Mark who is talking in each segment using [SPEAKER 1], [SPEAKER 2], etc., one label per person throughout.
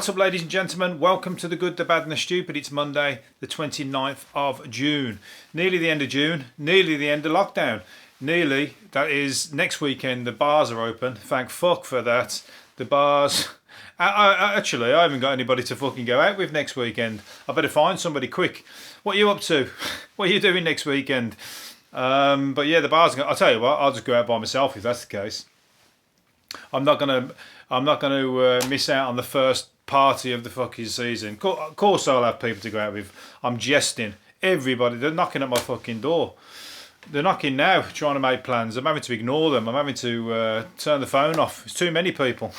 [SPEAKER 1] What's up, ladies and gentlemen? Welcome to The Good, The Bad and The Stupid. It's Monday, the 29th of June. Nearly the end of June, nearly the end of lockdown. Nearly, that is next weekend, the bars are open. Thank fuck for that. The bars... Actually, I haven't got anybody to fucking go out with next weekend. I better find somebody quick. What are you up to? What are you doing next weekend? But yeah, the bars... I'll tell you what, I'll just go out by myself if that's the case. I'm not gonna miss out on the first party of the fucking season. Of course I'll have people to go out with. I'm jesting. Everybody, they're knocking at my fucking door. They're knocking now, trying to make plans. I'm having to ignore them. I'm having to turn the phone off. It's too many people.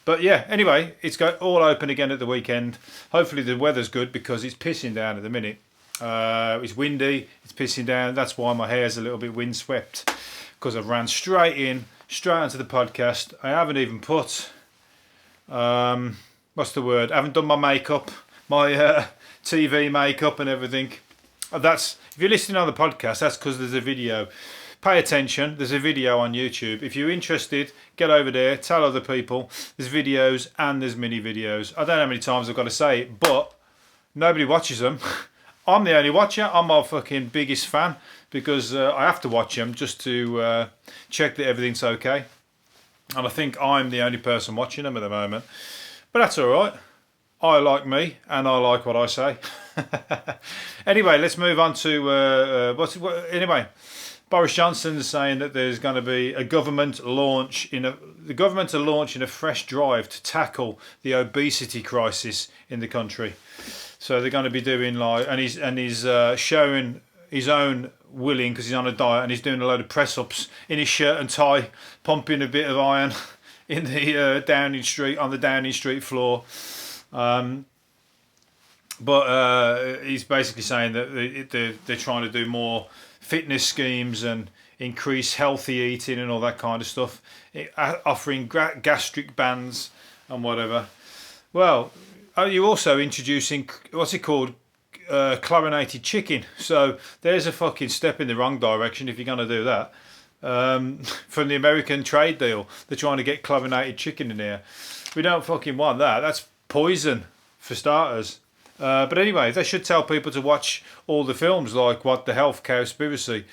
[SPEAKER 1] But yeah, anyway, it's all open again at the weekend. Hopefully the weather's good because it's pissing down at the minute. It's windy, it's pissing down. That's why my hair's a little bit windswept, because I've ran straight onto the podcast. I haven't even put... what's the word? I haven't done my makeup, my TV makeup and everything. That's, if you're listening on the podcast, that's because there's a video. Pay attention, there's a video on YouTube. If you're interested, get over there, tell other people. There's videos and there's mini videos. I don't know how many times I've got to say it, but nobody watches them. I'm the only watcher. I'm my fucking biggest fan because I have to watch them just to check that everything's okay. And I think I'm the only person watching them at the moment. But that's all right. I like me, and I like what I say. Anyway, let's move on to anyway. Boris Johnson is saying that there's going to be the government are launching a fresh drive to tackle the obesity crisis in the country. So they're going to be doing and he's showing his own willing because he's on a diet and he's doing a load of press ups in his shirt and tie, pumping a bit of iron in the Downing Street floor. But he's basically saying that they're trying to do more fitness schemes and increase healthy eating and all that kind of stuff, offering gastric bans and whatever. Well, are you also introducing, what's it called, chlorinated chicken? So there's a fucking step in the wrong direction if you're going to do that. From the American trade deal, they're trying to get chlorinated chicken in here. We don't fucking want that. That's poison for starters. But anyway, they should tell people to watch all the films like What the Health, Cowspiracy,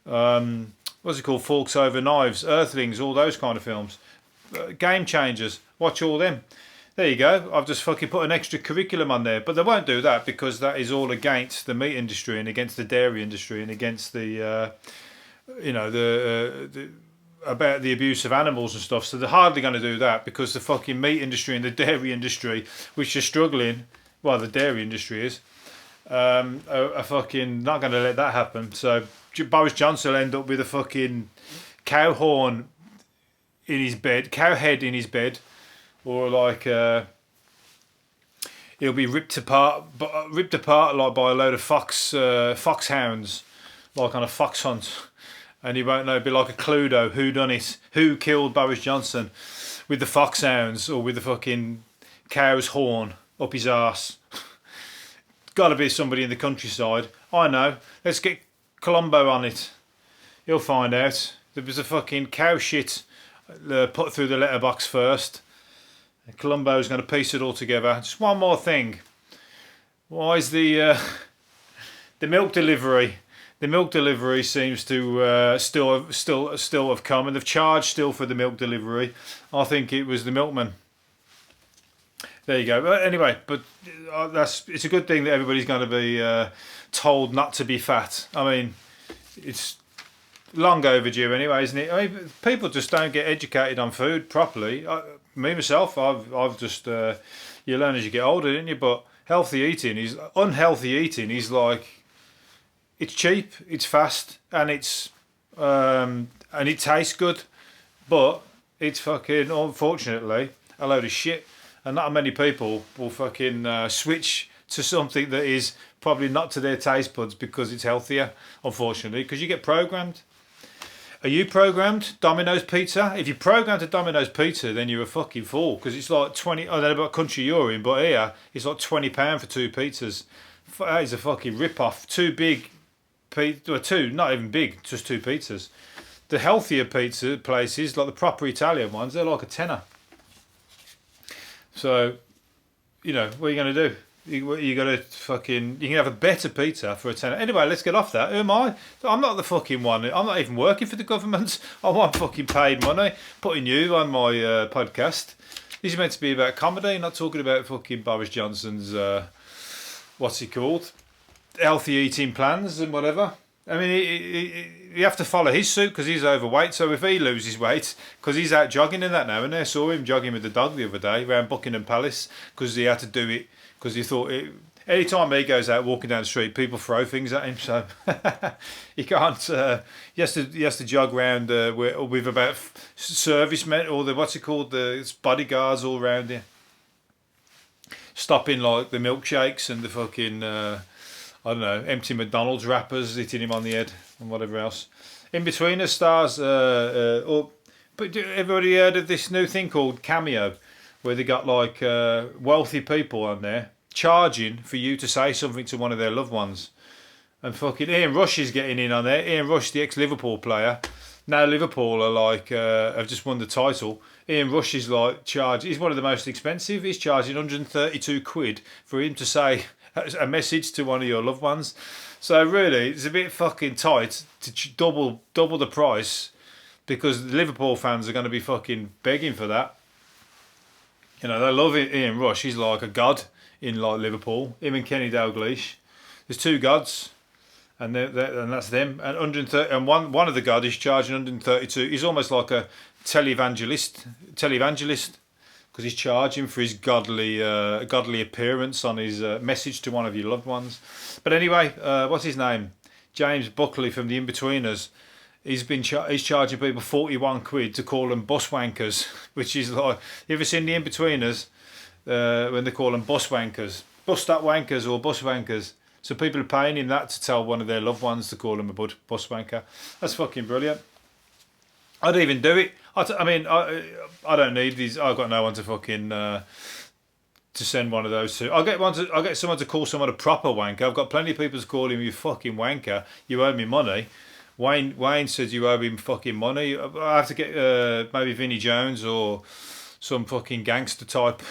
[SPEAKER 1] what's it called, Forks Over Knives, Earthlings, all those kind of films. Game Changers, watch all them. There you go. I've just fucking put an extra curriculum on there. But they won't do that because that is all against the meat industry and against the dairy industry and against the, about the abuse of animals and stuff. So they're hardly going to do that because the fucking meat industry and the dairy industry, which are struggling, well, the dairy industry is, are fucking not going to let that happen. So Boris Johnson will end up with a fucking cow horn in his bed, cow head in his bed, or like he'll be ripped apart like by a load of foxhounds, like on a fox hunt, and he won't know. It'll be like a Cluedo, who done it, who killed Boris Johnson, with the foxhounds or with the fucking cow's horn up his arse. Got to be somebody in the countryside. I know. Let's get Columbo on it. He'll find out. There was a fucking cow shit put through the letterbox first. Columbo's going to piece it all together. Just one more thing. Why is the milk delivery? The milk delivery seems to still have come, and they've charged still for the milk delivery. I think it was the milkman. There you go. But anyway, it's a good thing that everybody's going to be told not to be fat. I mean, it's long overdue anyway, isn't it? I mean, people just don't get educated on food properly. Me myself, I've just you learn as you get older, didn't you? But unhealthy eating is like, it's cheap, it's fast, and it tastes good, but it's fucking, unfortunately, a load of shit. And not many people will fucking switch to something that is probably not to their taste buds because it's healthier, unfortunately, because you get programmed. Are you programmed? Domino's Pizza? If you're programmed to Domino's Pizza, then you're a fucking fool, because it's like 20, I don't know about country you're in, but here, it's like £20 for 2 pizzas. That is a fucking rip-off. Two big, two, not even big, just 2 pizzas. The healthier pizza places, like the proper Italian ones, they're like a tenner. So, you know, what are you going to do? You got to fucking, you can have a better pizza for a tenner. Anyway, let's get off that. Who am I? I'm not the fucking one. I'm not even working for the government. I want fucking paid money. Putting you on my podcast. This is meant to be about comedy, not talking about fucking Boris Johnson's, what's he called? Healthy eating plans and whatever. I mean, you have to follow his suit because he's overweight. So if he loses weight, because he's out jogging in that now, and I saw him jogging with the dog the other day around Buckingham Palace because he had to do it because he thought any time he goes out walking down the street, people throw things at him. So he can't. He has to jog around with about servicemen or the what's it called, the bodyguards all around him, stopping like the milkshakes and the fucking. I don't know, empty McDonald's wrappers hitting him on the head and whatever else. In between us stars, but everybody heard of this new thing called Cameo, where they got like wealthy people on there charging for you to say something to one of their loved ones. And fucking Ian Rush is getting in on there. Ian Rush, the ex-Liverpool player. Now Liverpool are like, have just won the title. Ian Rush is like he's one of the most expensive. He's charging 132 quid for him to say a message to one of your loved ones. So really, it's a bit fucking tight to double the price because the Liverpool fans are going to be fucking begging for that. You know, they love Ian Rush. He's like a god in like Liverpool. Him and Kenny Dalglish. There's two gods, and and that's them. And 130, and one of the god is charging 132. He's almost like a televangelist. Because he's charging for his godly appearance on his message to one of your loved ones. But anyway, what's his name? James Buckley from the Inbetweeners. He's charging people 41 quid to call them bus wankers, which is like, you ever seen the Inbetweeners when they call them bus wankers, bus stop wankers or bus wankers? So people are paying him that to tell one of their loved ones to call them a bus wanker. That's fucking brilliant. I'd even do it. I don't need these. I've got no one to fucking to send one of those to. I'll get someone to call someone a proper wanker. I've got plenty of people to call him you fucking wanker. You owe me money. Wayne says you owe him fucking money. I have to get maybe Vinnie Jones or some fucking gangster type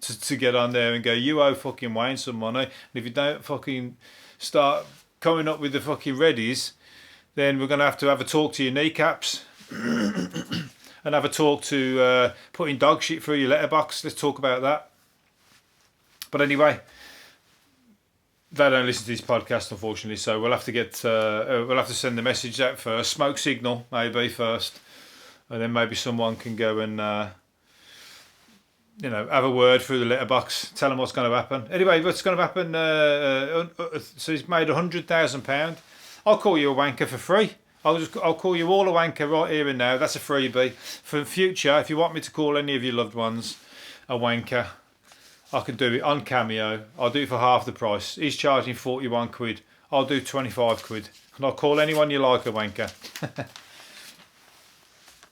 [SPEAKER 1] to get on there and go, you owe fucking Wayne some money. And if you don't fucking start coming up with the fucking readies, then we're going to have a talk to your kneecaps. And have a talk to putting dog shit through your letterbox. Let's talk about that. But anyway, they don't listen to this podcast, unfortunately, so we'll have to send the message out first. Smoke signal maybe first, and then maybe someone can go and have a word through the letterbox. Tell them what's going to happen. Anyway, what's going to happen? So he's made £100,000. I'll call you a wanker for free. I'll call you all a wanker right here and now. That's a freebie. For the future, if you want me to call any of your loved ones a wanker, I can do it on Cameo. I'll do it for half the price. He's charging 41 quid. I'll do 25 quid. And I'll call anyone you like a wanker.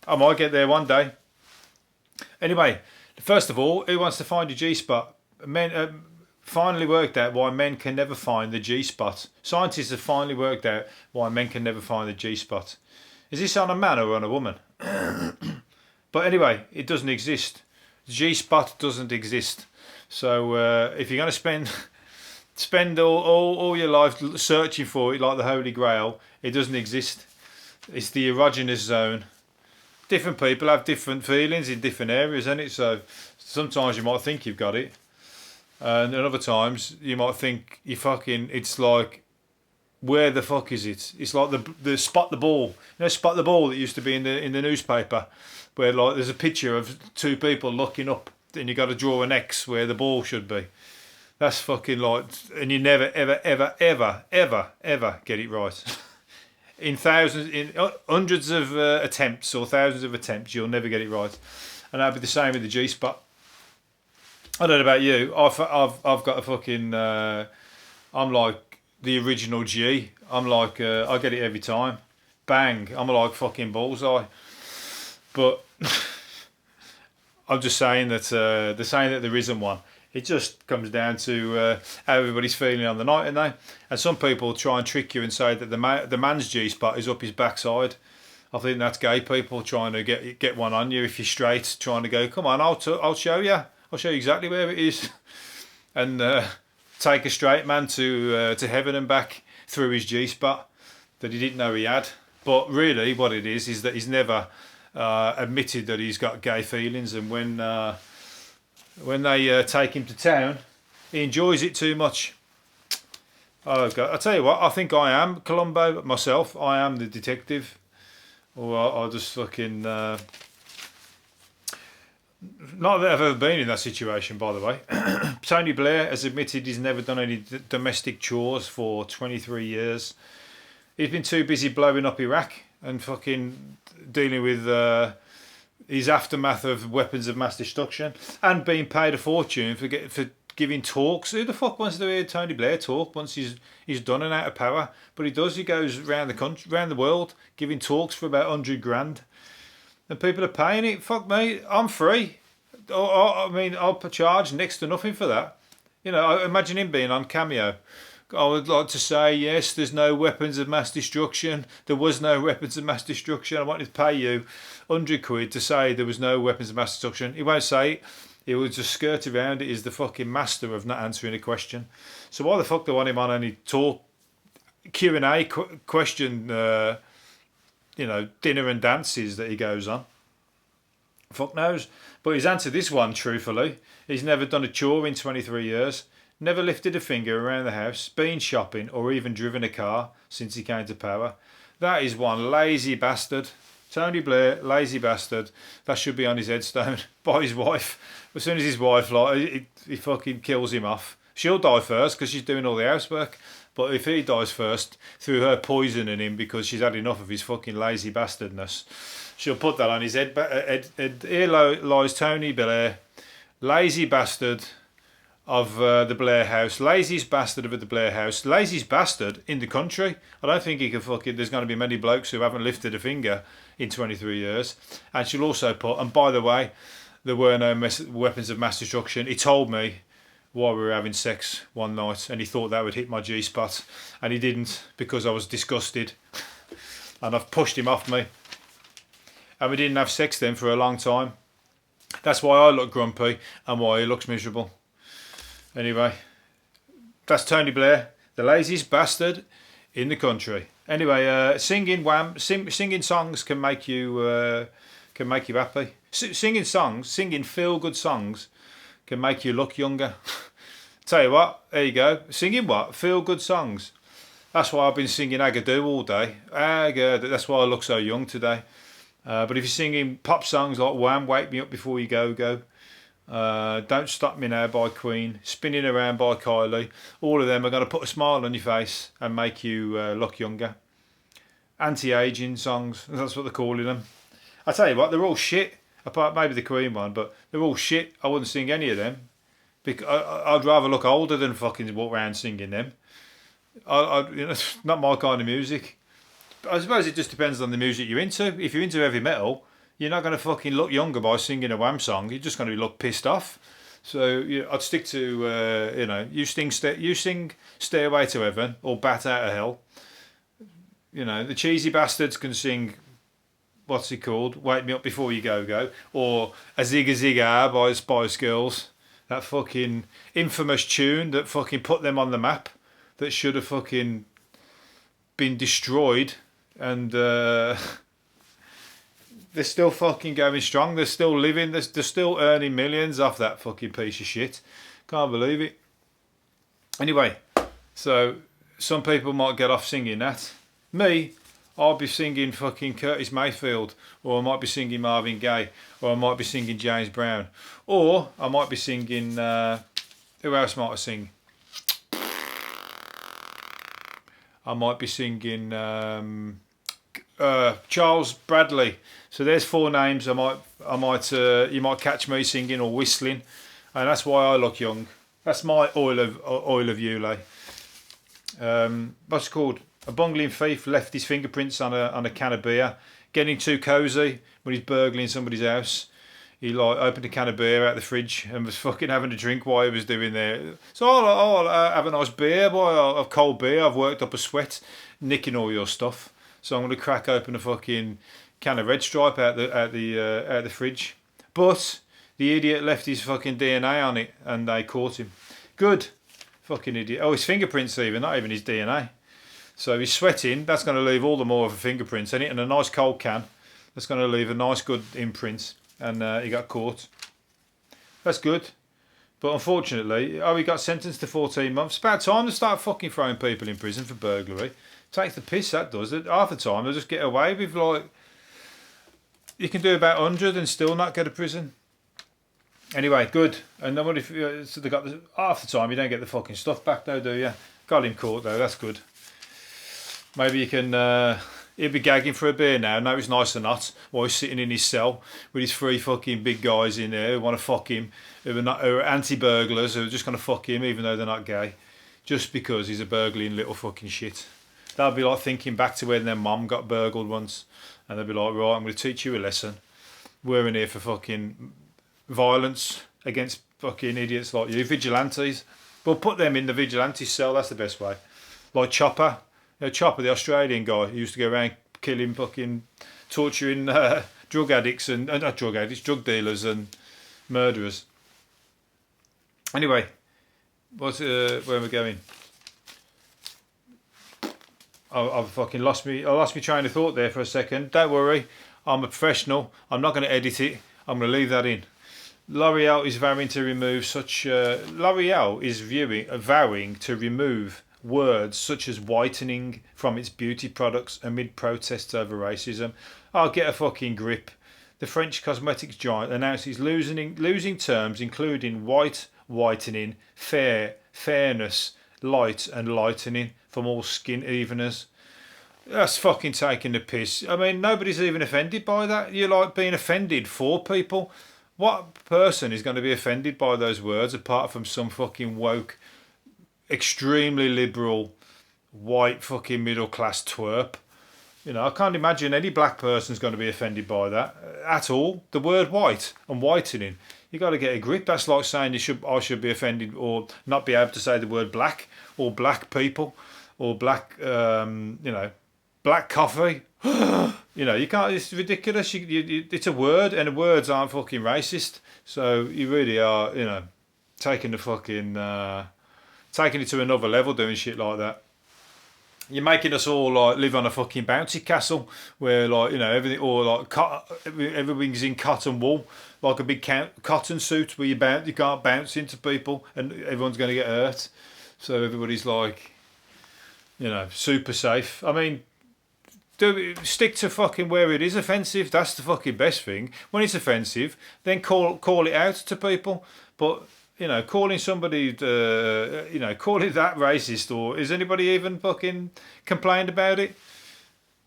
[SPEAKER 1] I might get there one day. Anyway, first of all, who wants to find a GSpot? Men finally worked out why men can never find the G-spot. Scientists have finally worked out why men can never find the G-spot. Is this on a man or on a woman? But anyway, it doesn't exist. G-spot doesn't exist. So if you're going to spend all your life searching for it like the Holy Grail, it doesn't exist. It's the erogenous zone. Different people have different feelings in different areas, isn't it? So sometimes you might think you've got it. And other times you might think it's like, where the fuck is it? It's like the spot the ball. Spot the ball that used to be in the newspaper, where like there's a picture of two people looking up and you got to draw an X where the ball should be. That's fucking like, and you never ever get it right. in hundreds of attempts or thousands of attempts, you'll never get it right. And that'd be the same with the G-spot. I don't know about you. I've got a fucking. I'm like the original G. I'm like I get it every time. Bang! I'm like fucking bullseye. But I'm just saying that they're saying that there isn't one. It just comes down to how everybody's feeling on the night, and some people try and trick you and say that the man's G-spot is up his backside. I think that's gay people trying to get one on you if you're straight, trying to go, come on, I'll show you. I'll show you exactly where it is. and take a straight man to heaven and back through his G-spot that he didn't know he had. But really, what it is that he's never admitted that he's got gay feelings, and when they take him to town, he enjoys it too much. Oh God! I tell you what, I think I am Columbo myself. I am the detective, or I'll just fucking. Not that I've ever been in that situation, by the way. Tony Blair has admitted he's never done any domestic chores for 23 years. He's been too busy blowing up Iraq and fucking dealing with his aftermath of weapons of mass destruction, and being paid a fortune for giving talks. Who the fuck wants to hear Tony Blair talk once he's done and out of power? But he does. He goes around the country, around the world, giving talks for about 100 grand, and people are paying it. Fuck me, I'm free. I mean, I'll charge next to nothing for that. You know, I imagine him being on Cameo. I would like to say, yes, there's no weapons of mass destruction. There was no weapons of mass destruction. I wanted to pay you 100 quid to say there was no weapons of mass destruction. He won't say it. He will just skirt around it. He's the fucking master of not answering a question. So why the fuck do I want him on any talk, Q&A question, you know, dinner and dances that he goes on? Fuck knows. But he's answered this one truthfully. He's never done a chore in 23 years. Never lifted a finger around the house, been shopping, or even driven a car since he came to power. That is one lazy bastard. Tony Blair, lazy bastard. That should be on his headstone by his wife. As soon as his wife, like, he fucking kills him off. She'll die first because she's doing all the housework. But if he dies first, through her poisoning him because she's had enough of his fucking lazy bastardness, she'll put that on his head. Here lies Tony Blair, lazy bastard of the Blair house, laziest bastard of the Blair house, laziest bastard in the country. I don't think he can fucking. There's going to be many blokes who haven't lifted a finger in 23 years. And she'll also put, and by the way, there were no weapons of mass destruction. He told me while we were having sex one night, and he thought that would hit my G-spot, and he didn't because I was disgusted, and I've pushed him off me. And we didn't have sex then for a long time. That's why I look grumpy and why he looks miserable. Anyway, that's Tony Blair, the laziest bastard in the country. Anyway, singing Wham, singing songs can make you happy. Singing songs, singing feel-good songs, can make you look younger. Tell you what, there you go. Singing what? Feel-good songs. That's why I've been singing Agadoo all day. That's why I look so young today. But if you're singing pop songs like Wham, Wake Me Up Before You Go Go, Don't Stop Me Now by Queen, Spinning Around by Kylie, all of them are going to put a smile on your face and make you look younger. Anti-aging songs, that's what they're calling them. I tell you what, they're all shit, apart maybe the Queen one, but they're all shit. I wouldn't sing any of them. Because I'd rather look older than fucking walk around singing them. It's not my kind of music. I suppose it just depends on the music you're into. If you're into heavy metal, you're not going to fucking look younger by singing a Wham song. You're just going to look pissed off. So I'd stick to, you sing Stairway to Heaven or Bat Out of Hell. The cheesy bastards can sing, what's it called? Wake Me Up Before You Go Go. Or A Zig a Zig Ah by Spice Girls. That fucking infamous tune that fucking put them on the map. That should have fucking been destroyed. And they're still fucking going strong. They're still living. They're still earning millions off that fucking piece of shit. Can't believe it. Anyway, so some people might get off singing that. Me, I'll be singing fucking Curtis Mayfield, or I might be singing Marvin Gaye, or I might be singing James Brown, or I might be singing, who else might I sing? I might be singing Charles Bradley. So there's 4 names. You might catch me singing or whistling, and that's why I look young. That's my oil of Ulay. What's it called? A bungling thief left his fingerprints on a can of beer. Getting too cosy when he's burgling somebody's house. He opened a can of beer out the fridge and was fucking having a drink while he was doing there. So I'll have a nice beer, boy. I'll have cold beer. I've worked up a sweat, nicking all your stuff. So I'm gonna crack open a fucking can of Red Stripe out the fridge. But the idiot left his fucking DNA on it, and they caught him. Good. Fucking idiot. Oh, his fingerprints even, not even his DNA. So he's sweating. That's going to leave all the more of a fingerprints in it, and a nice cold can. That's going to leave a nice good imprint. And he got caught. That's good. But unfortunately, he got sentenced to 14 months. It's about time to start fucking throwing people in prison for burglary. Takes the piss, that does. Half the time they'll just get away with, like, you can do about 100 and still not go to prison. Anyway, good. And then what if so they got half the time you don't get the fucking stuff back though, do you? Got him caught though. That's good. Maybe you can. He'll be gagging for a beer now. No, it's nice and hot. While he's sitting in his cell with his 3 fucking big guys in there who want to fuck him, who are anti-burglars, who are just going to fuck him even though they're not gay, just because he's a burgling little fucking shit. That'd be like thinking back to when their mum got burgled once, and they'd be like, right, I'm going to teach you a lesson. We're in here for fucking violence against fucking idiots like you, vigilantes. We'll put them in the vigilante cell. That's the best way. Like Chopper. Chopper, the Australian guy who used to go around killing, fucking torturing drug addicts and not drug addicts, drug dealers and murderers. Anyway, where am I going? I've fucking lost me. I lost my train of thought there for a second. Don't worry, I'm a professional. I'm not going to edit it. I'm going to leave that in. LOreal is vowing to remove such. LOreal is vowing to remove words such as whitening from its beauty products amid protests over racism. I'll get a fucking grip. The French cosmetics giant announced it's losing terms including whitening, fairness, light and lightening from all skin eveners. That's fucking taking the piss. I mean, nobody's even offended by that. You're like being offended for people. What person is going to be offended by those words apart from some fucking woke, extremely liberal, white fucking middle class twerp? You know, I can't imagine any black person's going to be offended by that at all. The word white and whitening, you got to get a grip. That's like saying I should be offended or not be able to say the word black or black people or black, black coffee. You can't. It's ridiculous. It's a word, and words aren't fucking racist. So you really are, taking the fucking, taking it to another level, doing shit like that. You're making us all like live on a fucking bouncy castle where everything, or like everything's in cotton wool, like a big cotton suit where you can't bounce into people and everyone's going to get hurt. So everybody's like, super safe. I mean, stick to fucking where it is offensive. That's the fucking best thing. When it's offensive, then call it out to people. But calling somebody, calling that racist, or is anybody even fucking complained about it?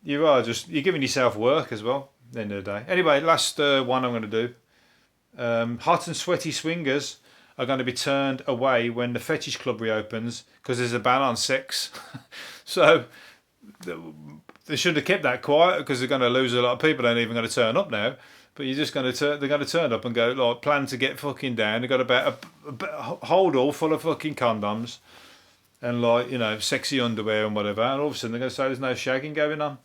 [SPEAKER 1] You're giving yourself work as well at the end of the day. Anyway, last one I'm going to do. Hot and sweaty swingers are going to be turned away when the fetish club reopens because there's a ban on sex. So they should have kept that quiet because they're going to lose a lot of people. They're not even going to turn up now. But you're just going to they're going to turn up and go, like, plan to get fucking down. They've got about a hold all full of fucking condoms and, like, sexy underwear and whatever. And all of a sudden they're going to say there's no shagging going on.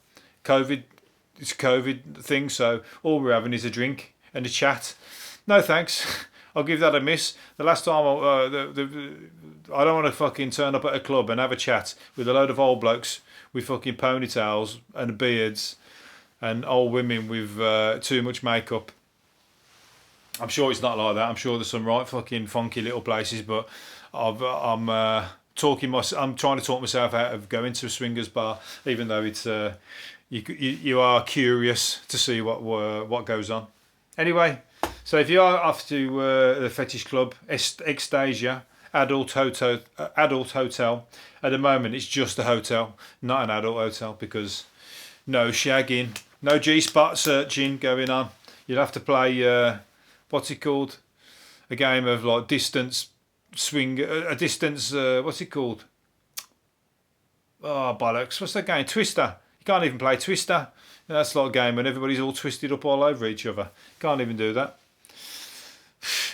[SPEAKER 1] It's a COVID thing, so all we're having is a drink and a chat. No thanks. I'll give that a miss. The last time I don't want to fucking turn up at a club and have a chat with a load of old blokes with fucking ponytails and beards and old women with too much makeup. I'm sure it's not like that. I'm sure there's some right fucking funky little places, but I'm trying to talk myself out of going to a swingers bar, even though it's you are curious to see what goes on. Anyway, so if you are off to the fetish club, Ecstasia adult hotel. At the moment, it's just a hotel, not an adult hotel, because no shagging, no GSpot searching going on. You'd have to play what's it called? A game of like distance swing, a distance. What's it called? Oh bollocks! What's that game? Twister. You can't even play Twister. That's like a game when everybody's all twisted up all over each other. Can't even do that.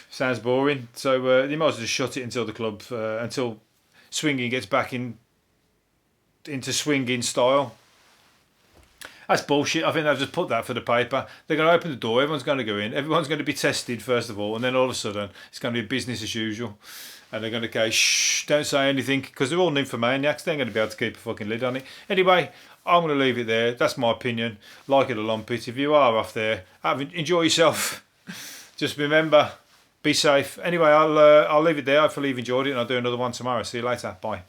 [SPEAKER 1] Sounds boring. So you might as well just shut it until the club, until swinging gets back into swinging style. That's bullshit. I think they've just put that for the paper. They're going to open the door. Everyone's going to go in. Everyone's going to be tested first of all, and then all of a sudden it's going to be business as usual. and they're going to go, shh, don't say anything, because they're all nymphomaniacs. They ain't going to be able to keep a fucking lid on it. Anyway, I'm going to leave it there. That's my opinion. Like it or lump it. If you are off there, enjoy yourself. Just remember, be safe. Anyway, I'll leave it there. Hopefully you've enjoyed it, and I'll do another one tomorrow. See you later. Bye.